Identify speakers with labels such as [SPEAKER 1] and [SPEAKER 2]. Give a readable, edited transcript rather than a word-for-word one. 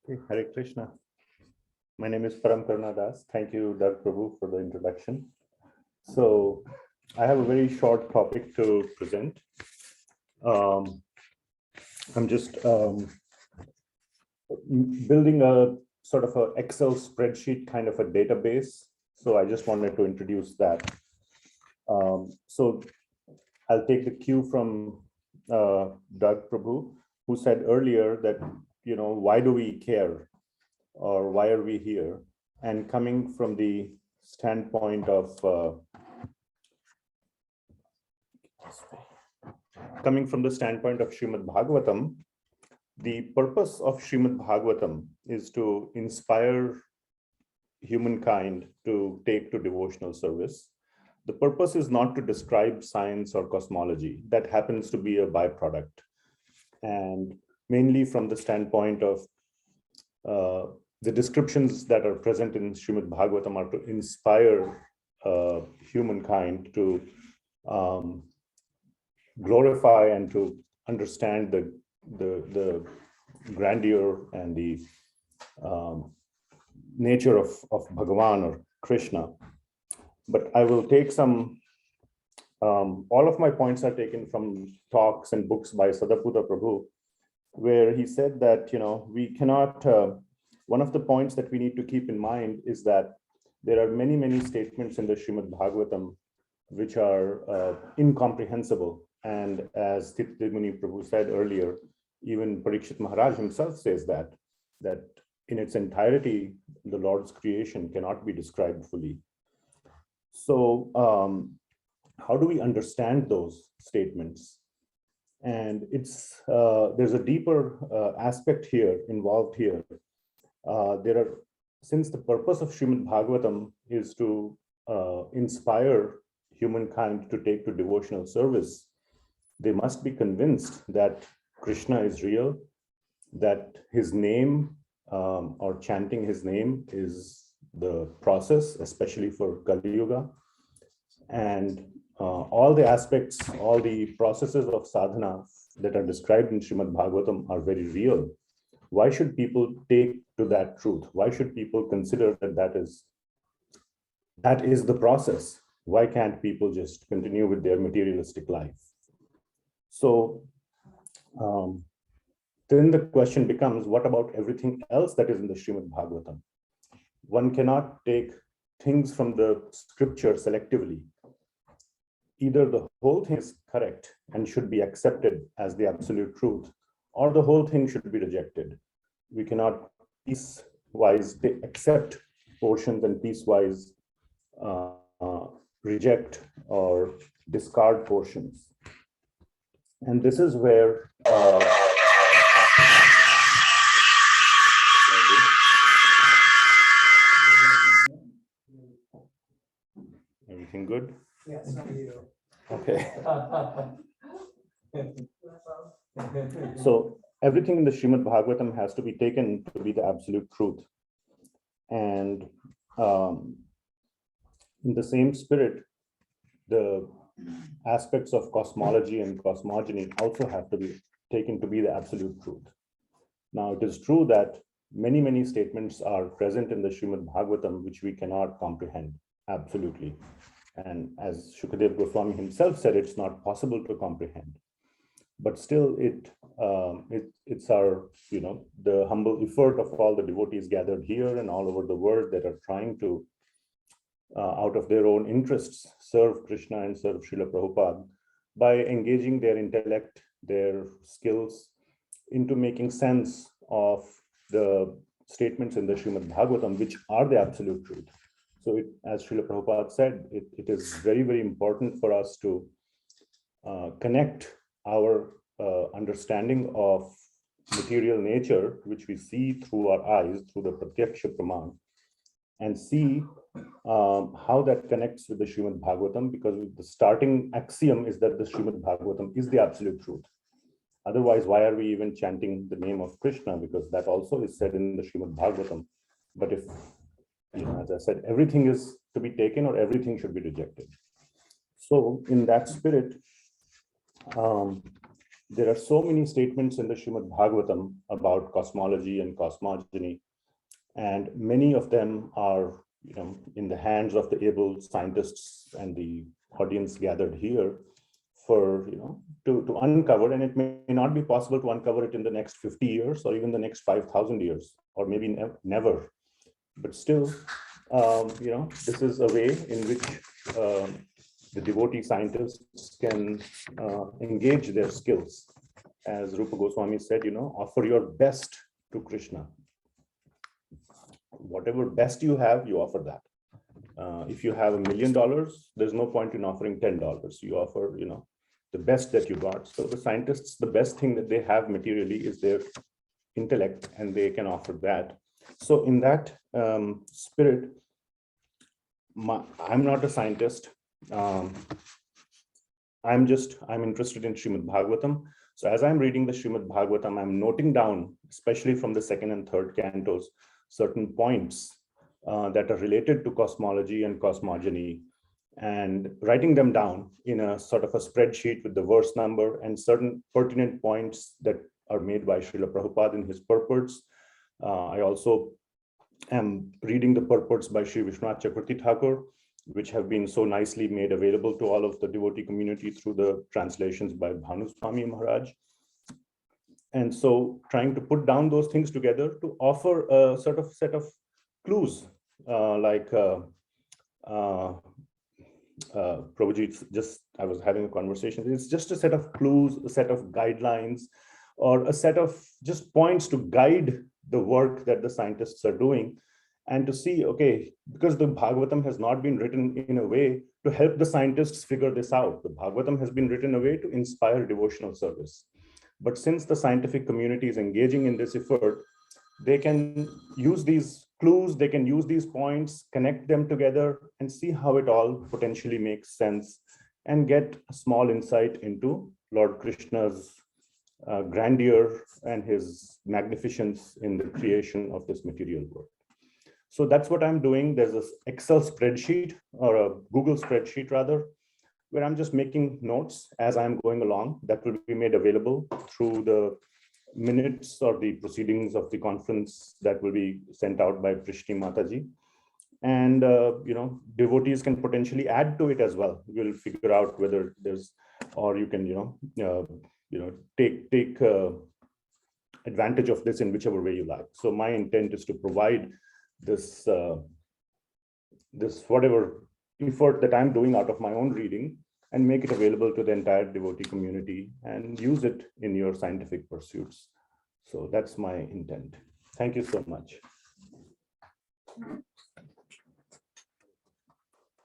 [SPEAKER 1] Okay, Hare Krishna. My name is Karuna Das. Thank you, Doug Prabhu, for the introduction. So, I have a very short topic to present. I'm just building a sort of an Excel spreadsheet kind of a database. So, I just wanted to introduce that. So, I'll take the cue from Doug Prabhu, who said earlier that, why do we care? Or why are we here? And coming from the standpoint of Srimad-Bhagavatam, the purpose of Srimad-Bhagavatam is to inspire humankind to take to devotional service. The purpose is not to describe science or cosmology. That happens to be a byproduct. And mainly from the standpoint of the descriptions that are present in Srimad-Bhagavatam are to inspire humankind to glorify and to understand the grandeur and the nature of Bhagavan or Krishna. But I will take some, all of my points are taken from talks and books by Sadaputa Prabhu, where he said that, we cannot, one of the points that we need to keep in mind is that there are many, many statements in the Srimad-Bhagavatam which are incomprehensible. And as Muni Prabhu said earlier, even Parikshit Maharaj himself says that in its entirety, the Lord's creation cannot be described fully. So how do we understand those statements? And it's there's a deeper aspect here involved here. Since the purpose of Srimad-Bhagavatam is to inspire humankind to take to devotional service, they must be convinced that Krishna is real, that his name or chanting his name is the process, especially for Kali Yuga, and all the aspects, all the processes of sadhana that are described in Srimad-Bhagavatam are very real. Why should people take to that truth? Why should people consider that that is the process? Why can't people just continue with their materialistic life? So then the question becomes, what about everything else that is in the Srimad-Bhagavatam? One cannot take things from the scripture selectively. Either the whole thing is correct and should be accepted as the absolute truth, or the whole thing should be rejected. We cannot piecewise accept portions and piecewise reject or discard portions. And this is where everything good?
[SPEAKER 2] Yes,
[SPEAKER 1] okay. So everything in the Srimad-Bhagavatam has to be taken to be the absolute truth. And in the same spirit, the aspects of cosmology and cosmogony also have to be taken to be the absolute truth. Now, it is true that many, many statements are present in the Srimad-Bhagavatam which we cannot comprehend absolutely. And as Shukadev Goswami himself said, it's not possible to comprehend. But still, it's our, the humble effort of all the devotees gathered here and all over the world that are trying to, out of their own interests, serve Krishna and serve Srila Prabhupada by engaging their intellect, their skills into making sense of the statements in the Srimad-Bhagavatam, which are the absolute truth. So as Srila Prabhupada said, it is very, very important for us to connect our understanding of material nature, which we see through our eyes, through the Pratyaksha Praman, and see how that connects with the Srimad-Bhagavatam, because the starting axiom is that the Srimad-Bhagavatam is the absolute truth. Otherwise, why are we even chanting the name of Krishna? Because that also is said in the Srimad-Bhagavatam. But if, as I said, everything is to be taken or everything should be rejected. So in that spirit, there are so many statements in the Srimad-Bhagavatam about cosmology and cosmogony, and many of them are, in the hands of the able scientists and the audience gathered here for, to uncover, and it may not be possible to uncover it in the next 50 years or even the next 5,000 years, or maybe never. But still, this is a way in which the devotee scientists can engage their skills. As Rupa Goswami said, offer your best to Krishna. Whatever best you have, you offer that. If you have $1 million, there's no point in offering $10. You offer, the best that you got. So the scientists, the best thing that they have materially is their intellect, and they can offer that. So in that spirit, I'm not a scientist. I'm interested in Srimad-Bhagavatam. So as I'm reading the Srimad-Bhagavatam, I'm noting down, especially from the second and third cantos, certain points that are related to cosmology and cosmogony, and writing them down in a sort of a spreadsheet with the verse number and certain pertinent points that are made by Srila Prabhupada in his purports. I also am reading the purports by Sri Vishwanath Chakravarti Thakur, which have been so nicely made available to all of the devotee community through the translations by Bhanu Swami Maharaj. And so trying to put down those things together to offer a sort of set of clues, Prabhuji, I was having a conversation. It's just a set of clues, a set of guidelines, or a set of just points to guide the work that the scientists are doing, and to see, okay, because the Bhagavatam has not been written in a way to help the scientists figure this out. The Bhagavatam has been written in a way to inspire devotional service. But since the scientific community is engaging in this effort, they can use these clues, they can use these points, connect them together, and see how it all potentially makes sense, and get a small insight into Lord Krishna's grandeur and his magnificence in the creation of this material world. So that's what I'm doing. There's this Excel spreadsheet, or a Google spreadsheet rather, where I'm just making notes as I'm going along. That will be made available through the minutes or the proceedings of the conference that will be sent out by Prishni Mataji. And devotees can potentially add to it as well. We'll figure out whether there's, or you can take advantage of this in whichever way you like. So my intent is to provide this whatever effort that I'm doing out of my own reading, and make it available to the entire devotee community and use it in your scientific pursuits. So that's my intent. Thank you so much.